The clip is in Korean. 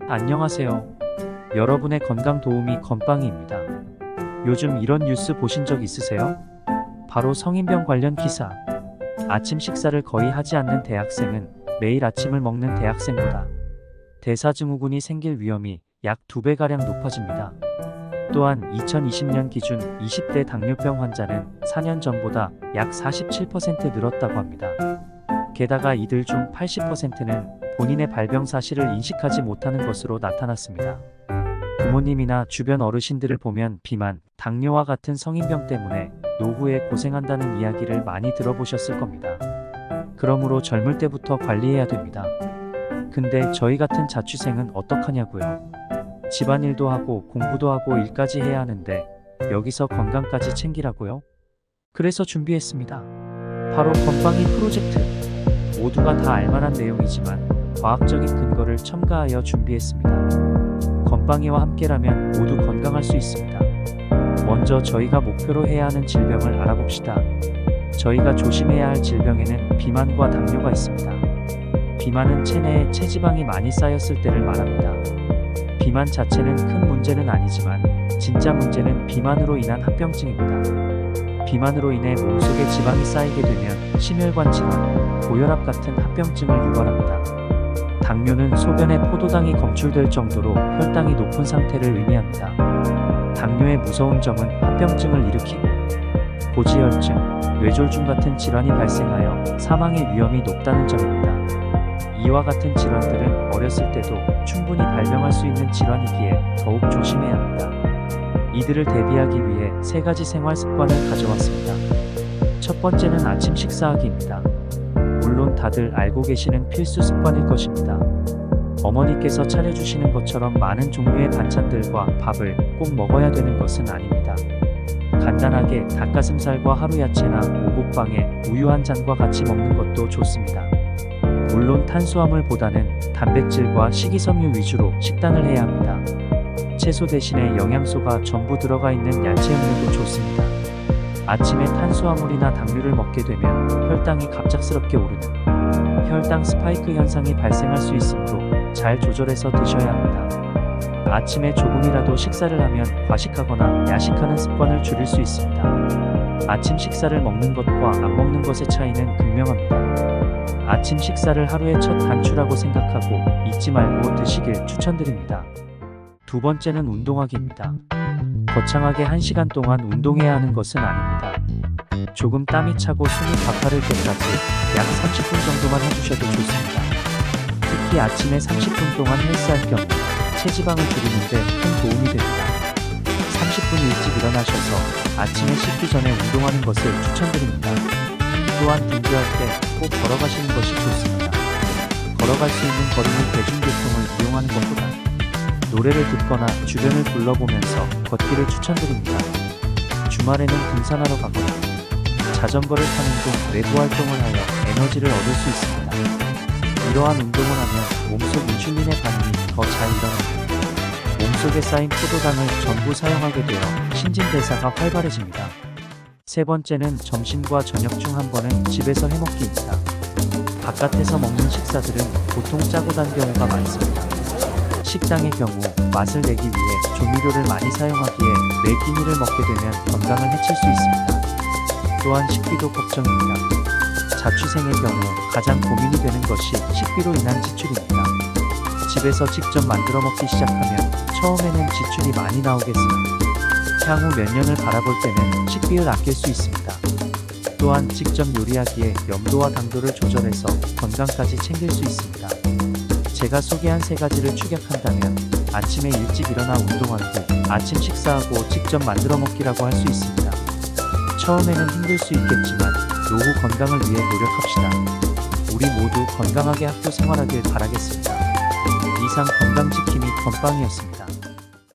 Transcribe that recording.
안녕하세요. 여러분의 건강 도우미 건빵이입니다. 요즘 이런 뉴스 보신 적 있으세요? 바로 성인병 관련 기사. 아침 식사를 거의 하지 않는 대학생은 매일 아침을 먹는 대학생보다 대사증후군이 생길 위험이 약 2배가량 높아집니다. 또한 2020년 기준 20대 당뇨병 환자는 4년 전보다 약 47% 늘었다고 합니다. 게다가 이들 중 80%는 본인의 발병 사실을 인식하지 못하는 것으로 나타났습니다. 부모님이나 주변 어르신들을 보면 비만, 당뇨와 같은 성인병 때문에 노후에 고생한다는 이야기를 많이 들어보셨을 겁니다. 그러므로 젊을 때부터 관리해야 됩니다. 근데 저희 같은 자취생은 어떡하냐고요? 집안일도 하고 공부도 하고 일까지 해야 하는데 여기서 건강까지 챙기라고요? 그래서 준비했습니다. 바로 건빵이 프로젝트. 모두가 다 알만한 내용이지만 과학적인 근거를 첨가하여 준비했습니다. 건빵이와 함께라면 모두 건강할 수 있습니다. 먼저 저희가 목표로 해야 하는 질병을 알아봅시다. 저희가 조심해야 할 질병에는 비만과 당뇨가 있습니다. 비만은 체내에 체지방이 많이 쌓였을 때를 말합니다. 비만 자체는 큰 문제는 아니지만 진짜 문제는 비만으로 인한 합병증입니다. 비만으로 인해 몸속에 지방이 쌓이게 되면 심혈관 질환, 고혈압 같은 합병증을 유발합니다. 당뇨는 소변에 포도당이 검출될 정도로 혈당이 높은 상태를 의미합니다. 당뇨의 무서운 점은 합병증을 일으키고 고지혈증, 뇌졸중 같은 질환이 발생하여 사망의 위험이 높다는 점입니다. 이와 같은 질환들은 어렸을 때도 충분히 발병할 수 있는 질환이기에 더욱 조심해야 합니다. 이들을 대비하기 위해 3가지 생활 습관을 가져왔습니다. 첫 번째는 아침 식사하기입니다. 물론 다들 알고 계시는 필수 습관일 것입니다. 어머니께서 차려주시는 것처럼 많은 종류의 반찬들과 밥을 꼭 먹어야 되는 것은 아닙니다. 간단하게 닭가슴살과 하루 야채나 오곡방에 우유 한 잔과 같이 먹는 것도 좋습니다. 물론 탄수화물보다는 단백질과 식이섬유 위주로 식단을 해야 합니다. 채소 대신에 영양소가 전부 들어가 있는 야채 음료도 좋습니다. 아침에 탄수화물이나 당류를 먹게 되면 혈당이 갑작스럽게 오르는 혈당 스파이크 현상이 발생할 수 있으므로 잘 조절해서 드셔야 합니다. 아침에 조금이라도 식사를 하면 과식하거나 야식하는 습관을 줄일 수 있습니다. 아침 식사를 먹는 것과 안 먹는 것의 차이는 극명합니다. 아침 식사를 하루의 첫 단추라고 생각하고 잊지 말고 드시길 추천드립니다. 두 번째는 운동하기입니다. 거창하게 1시간 동안 운동해야 하는 것은 아닙니다. 조금 땀이 차고 숨이 가파를 때까지 약 30분 정도만 해주셔도 좋습니다. 특히 아침에 30분 동안 헬스할 경우 체지방을 줄이는데 큰 도움이 됩니다. 30분 일찍 일어나셔서 아침에 씻기 전에 운동하는 것을 추천드립니다. 또한 등교할 때 꼭 걸어가시는 것이 좋습니다. 걸어갈 수 있는 거리는 대중교통을 이용하는 것보다 노래를 듣거나 주변을 둘러보면서 걷기를 추천드립니다. 주말에는 등산하러 가거나 자전거를 타는 등 외부 활동을 하여 에너지를 얻을 수 있습니다. 이러한 운동을 하면 몸속 인슐린의 반응이 더 잘 일어납니다. 몸속에 쌓인 포도당을 전부 사용하게 되어 신진대사가 활발해집니다. 세 번째는 점심과 저녁 중 한 번은 집에서 해먹기입니다. 바깥에서 먹는 식사들은 보통 짜고 단 경우가 많습니다. 식당의 경우 맛을 내기 위해 조미료를 많이 사용하기에 매 끼니를 먹게 되면 건강을 해칠 수 있습니다. 또한 식비도 걱정입니다. 자취생의 경우 가장 고민이 되는 것이 식비로 인한 지출입니다. 집에서 직접 만들어 먹기 시작하면 처음에는 지출이 많이 나오겠으나 향후 몇 년을 바라볼 때는 식비를 아낄 수 있습니다. 또한 직접 요리하기에 염도와 당도를 조절해서 건강까지 챙길 수 있습니다. 제가 소개한 3가지를 축약한다면 아침에 일찍 일어나 운동하고 아침 식사하고 직접 만들어 먹기라고 할 수 있습니다. 처음에는 힘들 수 있겠지만 노후 건강을 위해 노력합시다. 우리 모두 건강하게 학교 생활하길 바라겠습니다. 이상 건강지킴이 건빵이었습니다.